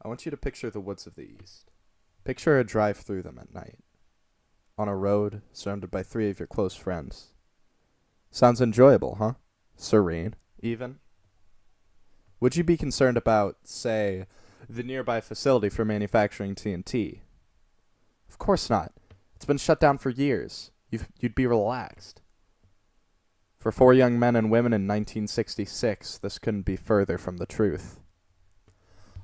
I want you to picture the woods of the East. Picture a drive through them at night. On a road, surrounded by 3 of your close friends. Sounds enjoyable, huh? Serene, even. Would you be concerned about, say, the nearby facility for manufacturing TNT? Of course not. It's been shut down for years. You'd be relaxed. For 4 young men and women in 1966, this couldn't be further from the truth.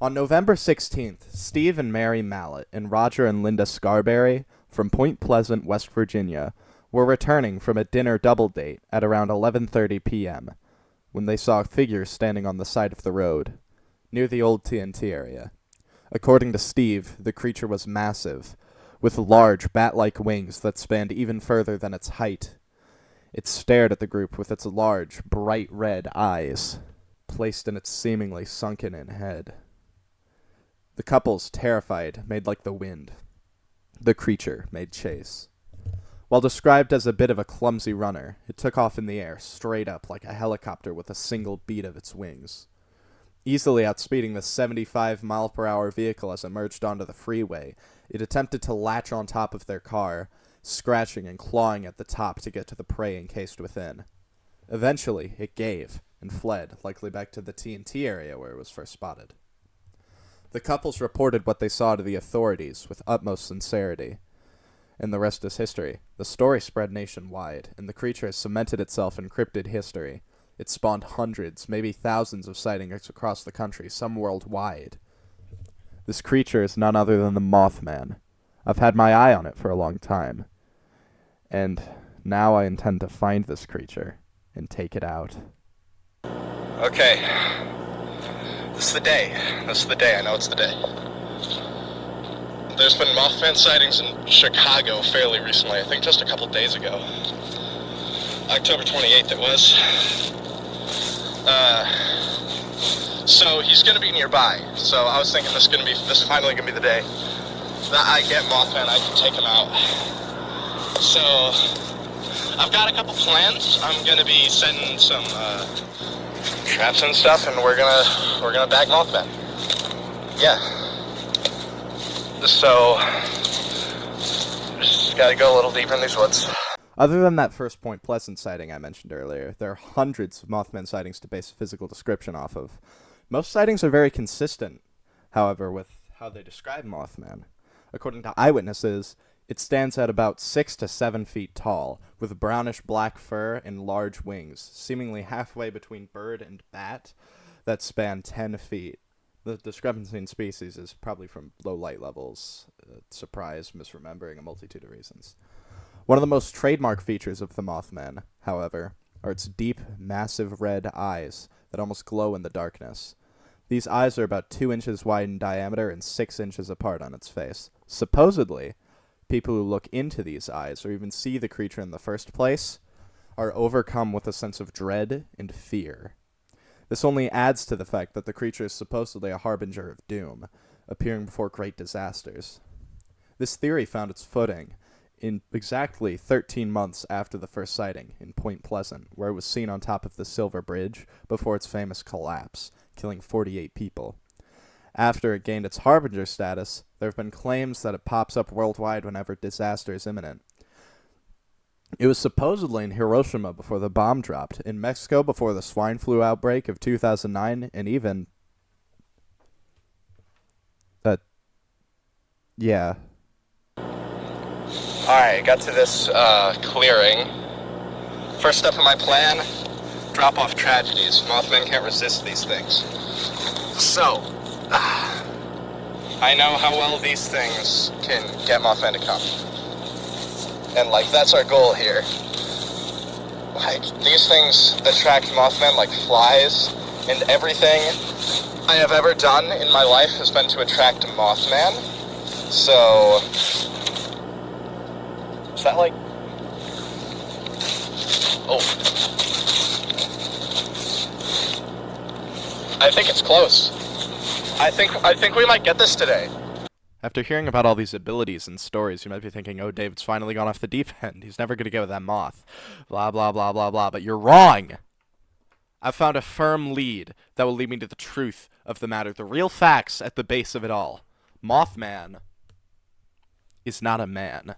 On November 16th, Steve and Mary Mallett and Roger and Linda Scarberry from Point Pleasant, West Virginia, were returning from a dinner double date at around 11:30 p.m. when they saw figures standing on the side of the road, near the old TNT area. According to Steve, the creature was massive, with large bat-like wings that spanned even further than its height. It stared at the group with its large, bright red eyes, placed in its seemingly sunken-in head. The couples, terrified, made like the wind. The creature made chase. While described as a bit of a clumsy runner, it took off in the air, straight up like a helicopter with a single beat of its wings. Easily outspeeding the 75-mile-per-hour vehicle as it merged onto the freeway, it attempted to latch on top of their car, scratching and clawing at the top to get to the prey encased within. Eventually, it gave and fled, likely back to the TNT area where it was first spotted. The couples reported what they saw to the authorities with utmost sincerity. And the rest is history. The story spread nationwide, and the creature has cemented itself in cryptid history. It spawned hundreds, maybe thousands of sightings across the country, some worldwide. This creature is none other than the Mothman. I've had my eye on it for a long time. And now I intend to find this creature and take it out. Okay. This is the day. I know it's the day. There's been Mothman sightings in Chicago fairly recently, I think just a couple days ago. October 28th it was. So he's gonna be nearby. So I was thinking this is finally gonna be the day that I get Mothman, I can take him out. So I've got a couple plans. I'm gonna be sending some traps and stuff, and we're gonna bag Mothman. Yeah. So just gotta go a little deeper in these woods. Other than that first Point Pleasant sighting I mentioned earlier, there are hundreds of Mothman sightings to base a physical description off of. Most sightings are very consistent, however, with how they describe Mothman. According to eyewitnesses, it stands at about 6 to 7 feet tall, with brownish-black fur and large wings, seemingly halfway between bird and bat, that span 10 feet. The discrepancy in species is probably from low light levels, surprise, misremembering, a multitude of reasons. One of the most trademark features of the Mothman, however, are its deep, massive red eyes that almost glow in the darkness. These eyes are about 2 inches wide in diameter and 6 inches apart on its face. Supposedly, people who look into these eyes, or even see the creature in the first place, are overcome with a sense of dread and fear. This only adds to the fact that the creature is supposedly a harbinger of doom, appearing before great disasters. This theory found its footing in exactly 13 months after the first sighting in Point Pleasant, where it was seen on top of the Silver Bridge before its famous collapse, killing 48 people. After it gained its harbinger status, there have been claims that it pops up worldwide whenever disaster is imminent. It was supposedly in Hiroshima before the bomb dropped, in Mexico before the swine flu outbreak of 2009, and even... yeah. Alright, got to this clearing. First step in my plan, drop off tragedies. Mothman can't resist these things. So, I know how well these things can get Mothman to come. And, that's our goal here. like, these things attract Mothman like flies, and everything I have ever done in my life has been to attract Mothman. So, is that like... Oh. I think it's close. I think we might get this today. After hearing about all these abilities and stories, you might be thinking, oh, David's finally gone off the deep end. He's never going to get with that moth. Blah, blah, blah, blah, blah. But you're wrong! I've found a firm lead that will lead me to the truth of the matter, the real facts at the base of it all. Mothman is not a man.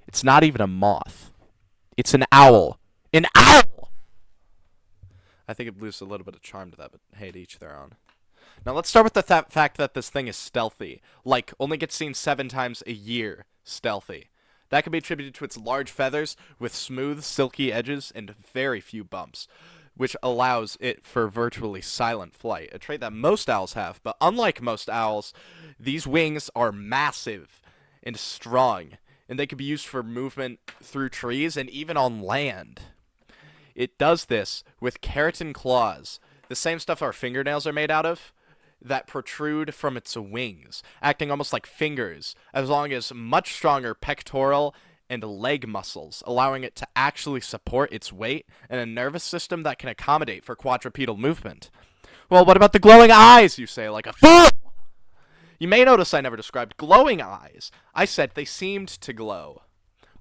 It's not even a moth. It's an owl. An owl! I think it loses a little bit of charm to that, but hey, to each their own. Now let's start with the fact that this thing is stealthy. Like, only gets seen 7 times a year stealthy. That can be attributed to its large feathers with smooth, silky edges and very few bumps, which allows it for virtually silent flight, a trait that most owls have. But unlike most owls, these wings are massive and strong, and they can be used for movement through trees and even on land. It does this with keratin claws, the same stuff our fingernails are made out of, that protrude from its wings, acting almost like fingers, as long as much stronger pectoral and leg muscles, allowing it to actually support its weight and a nervous system that can accommodate for quadrupedal movement. Well, what about the glowing eyes, you say, like a fool? You may notice I never described glowing eyes. I said they seemed to glow.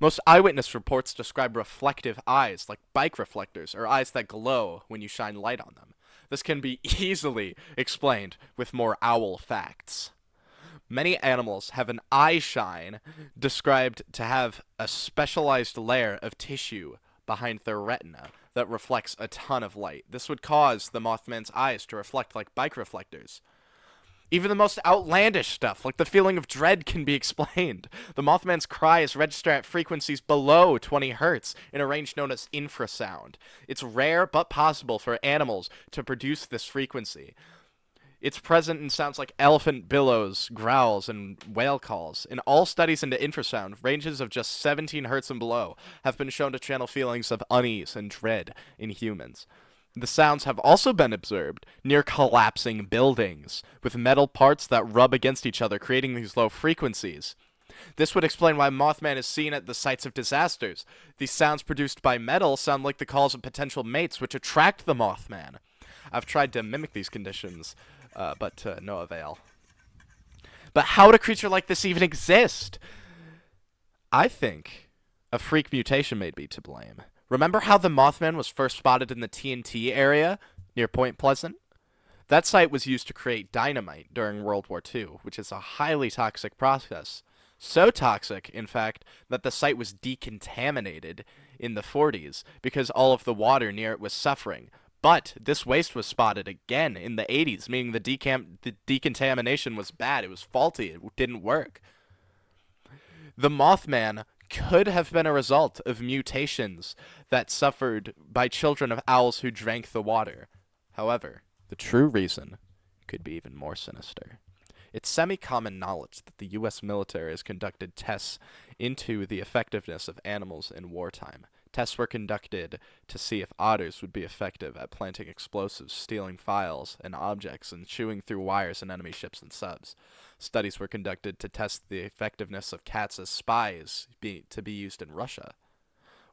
Most eyewitness reports describe reflective eyes, like bike reflectors, or eyes that glow when you shine light on them. This can be easily explained with more owl facts. Many animals have an eye shine described to have a specialized layer of tissue behind their retina that reflects a ton of light. This would cause the Mothman's eyes to reflect like bike reflectors. Even the most outlandish stuff, like the feeling of dread, can be explained. The Mothman's cries register at frequencies below 20 Hz in a range known as infrasound. It's rare but possible for animals to produce this frequency. It's present in sounds like elephant billows, growls, and whale calls. In all studies into infrasound, ranges of just 17 Hz and below have been shown to channel feelings of unease and dread in humans. The sounds have also been observed near collapsing buildings, with metal parts that rub against each other, creating these low frequencies. This would explain why Mothman is seen at the sites of disasters. These sounds produced by metal sound like the calls of potential mates, which attract the Mothman. I've tried to mimic these conditions, but to no avail. But how would a creature like this even exist? I think a freak mutation may be to blame. Remember how the Mothman was first spotted in the TNT area near Point Pleasant? That site was used to create dynamite during World War II, which is a highly toxic process. So toxic, in fact, that the site was decontaminated in the 40s because all of the water near it was suffering. But this waste was spotted again in the 80s, meaning the decontamination was bad. It was faulty. It didn't work. The Mothman could have been a result of mutations that suffered by children of owls who drank the water. However, the true reason could be even more sinister. It's semi-common knowledge that the U.S. military has conducted tests into the effectiveness of animals in wartime. Tests were conducted to see if otters would be effective at planting explosives, stealing files and objects, and chewing through wires in enemy ships and subs. Studies were conducted to test the effectiveness of cats as spies to be used in Russia.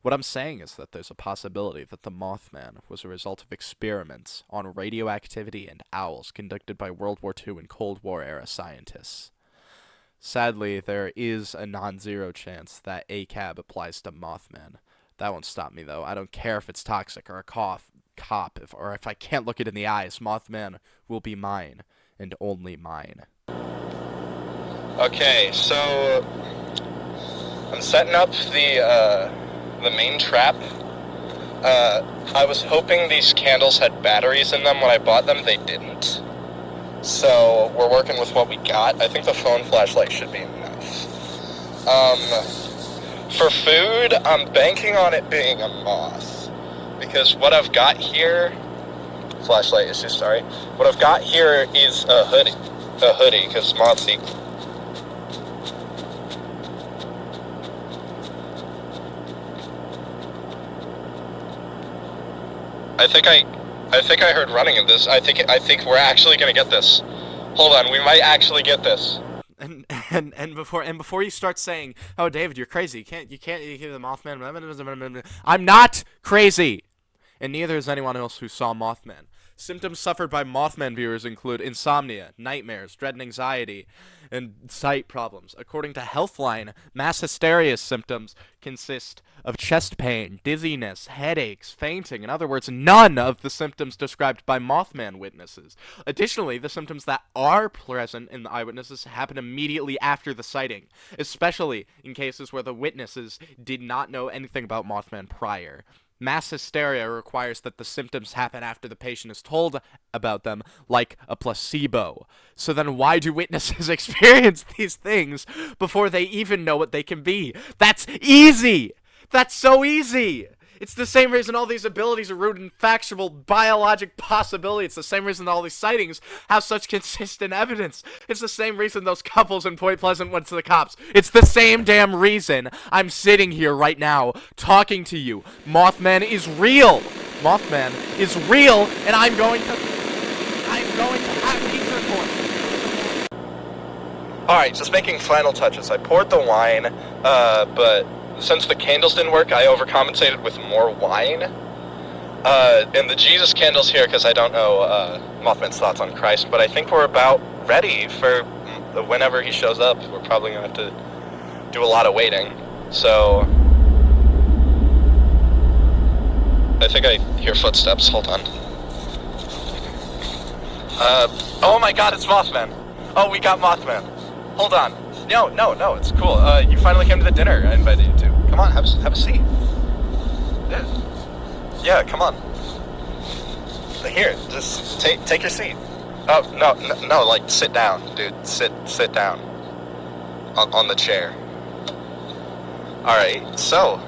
What I'm saying is that there's a possibility that the Mothman was a result of experiments on radioactivity and owls conducted by World War II and Cold War era scientists. Sadly, there is a non-zero chance that ACAB applies to Mothman. That won't stop me, though. I don't care if it's toxic or a cop, or if I can't look it in the eyes. Mothman will be mine, and only mine. Okay, so I'm setting up the main trap. I was hoping these candles had batteries in them when I bought them. They didn't. So we're working with what we got. I think the phone flashlight should be enough. For food, I'm banking on it being a moth. Because what I've got here... Flashlight issue, sorry. What I've got here is a hoodie. A hoodie, because moths eat... I think I heard running in this. I think we're actually gonna get this. Hold on, we might actually get this. And before you start saying, "Oh, David, you're crazy. You can't hear the Mothman." I'm not crazy, and neither is anyone else who saw Mothman. Symptoms suffered by Mothman viewers include insomnia, nightmares, dread and anxiety, and sight problems. According to Healthline, mass hysteria symptoms consist of chest pain, dizziness, headaches, fainting. In other words, none of the symptoms described by Mothman witnesses. Additionally, the symptoms that are present in the eyewitnesses happen immediately after the sighting, especially in cases where the witnesses did not know anything about Mothman prior. Mass hysteria requires that the symptoms happen after the patient is told about them, like a placebo. So then why do witnesses experience these things before they even know what they can be? That's easy! That's so easy! It's the same reason all these abilities are rooted in factual biologic possibility. It's the same reason all these sightings have such consistent evidence. It's the same reason those couples in Point Pleasant went to the cops. It's the same damn reason I'm sitting here right now talking to you. Mothman is real. Mothman is real, and I'm going to have pizza for. Alright, just making final touches. I poured the wine, but since the candles didn't work, I overcompensated with more wine. And the Jesus candles here, because I don't know Mothman's thoughts on Christ, but I think we're about ready for whenever he shows up. We're probably going to have to do a lot of waiting. So I think I hear footsteps. Hold on. Oh my god, it's Mothman. Oh, we got Mothman. Hold on. No, it's cool. You finally came to the dinner I invited you to. Come on, have a seat. Yeah, come on. Here, just take your seat. Oh, no, like, sit down, dude. Sit down. On the chair. Alright, so,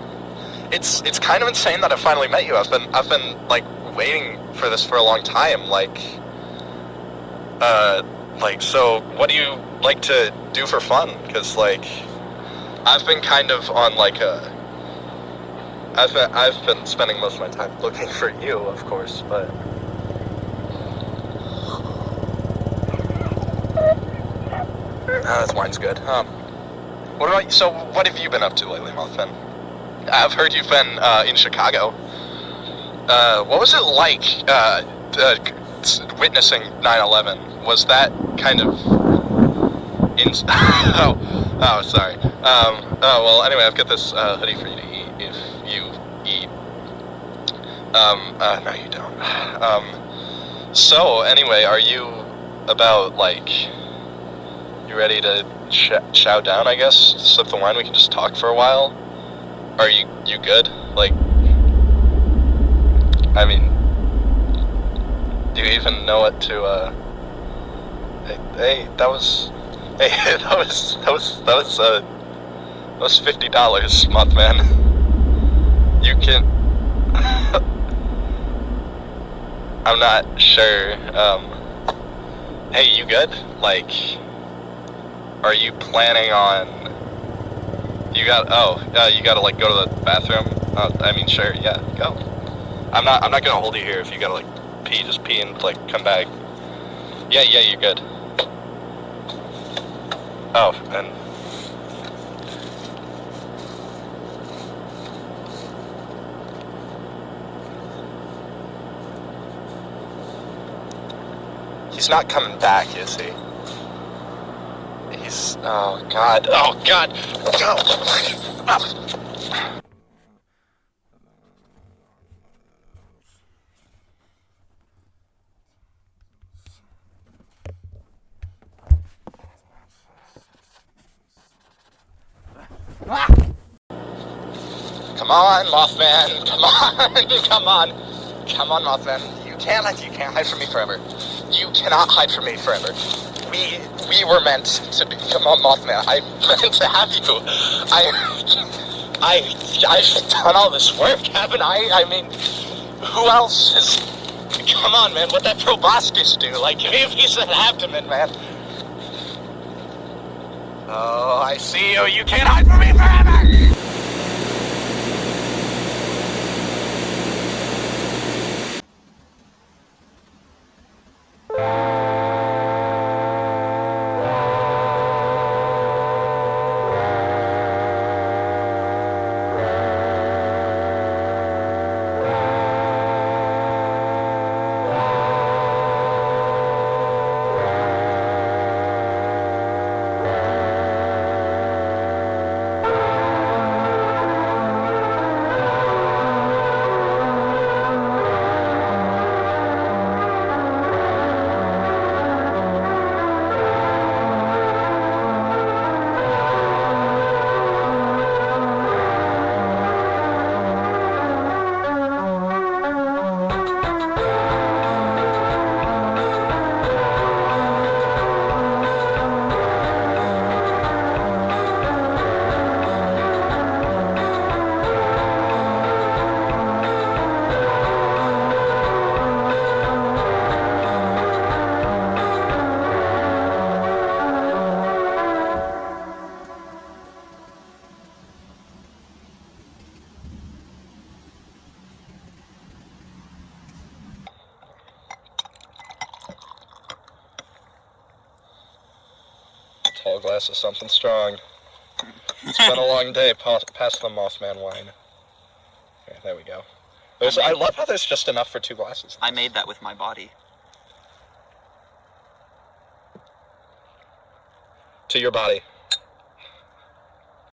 it's kind of insane that I finally met you. I've been, like, waiting for this for a long time, so, what do you like to do for fun? Because, like, I've been kind of on, like, I've been spending most of my time looking for you, of course, but... this wine's good. What about you? So, what have you been up to lately, Mothman? I've heard you've been, in Chicago. What was it like, witnessing 9/11? Was that kind of... Oh, sorry. Well, anyway, I've got this, hoodie for you to eat, if you eat. No, you don't. So, anyway, are you about, like... You ready to chow down, I guess? Sip the wine, we can just talk for a while? Are you good? Like... I mean... Do you even know what to, Hey, that was $50, Mothman. You can... I'm not sure, Hey, you good? Like... Are you planning on... You gotta, like, go to the bathroom? I mean, sure, yeah, go. I'm not gonna hold you here if you gotta, like, pee, just pee and, like, come back. Yeah, you're good. Oh, and... He's not coming back, is he? He's... Oh, God. Oh, God! Oh. Come on, Mothman. Come on. Come on, Mothman. You can't hide from me forever. You cannot hide from me forever. We were meant to be. Come on, Mothman. I meant to have you. I've done all this work, haven't I? I mean, who else is... Come on, man. What'd that proboscis do? Like, give me a piece of the abdomen, man. Oh, I see you. You can't hide from me forever! tall glass of something strong. It's been a long day. Pass the Mothman wine. Okay, there we go. I love how there's just enough for 2 glasses. I made that with my body. To your body.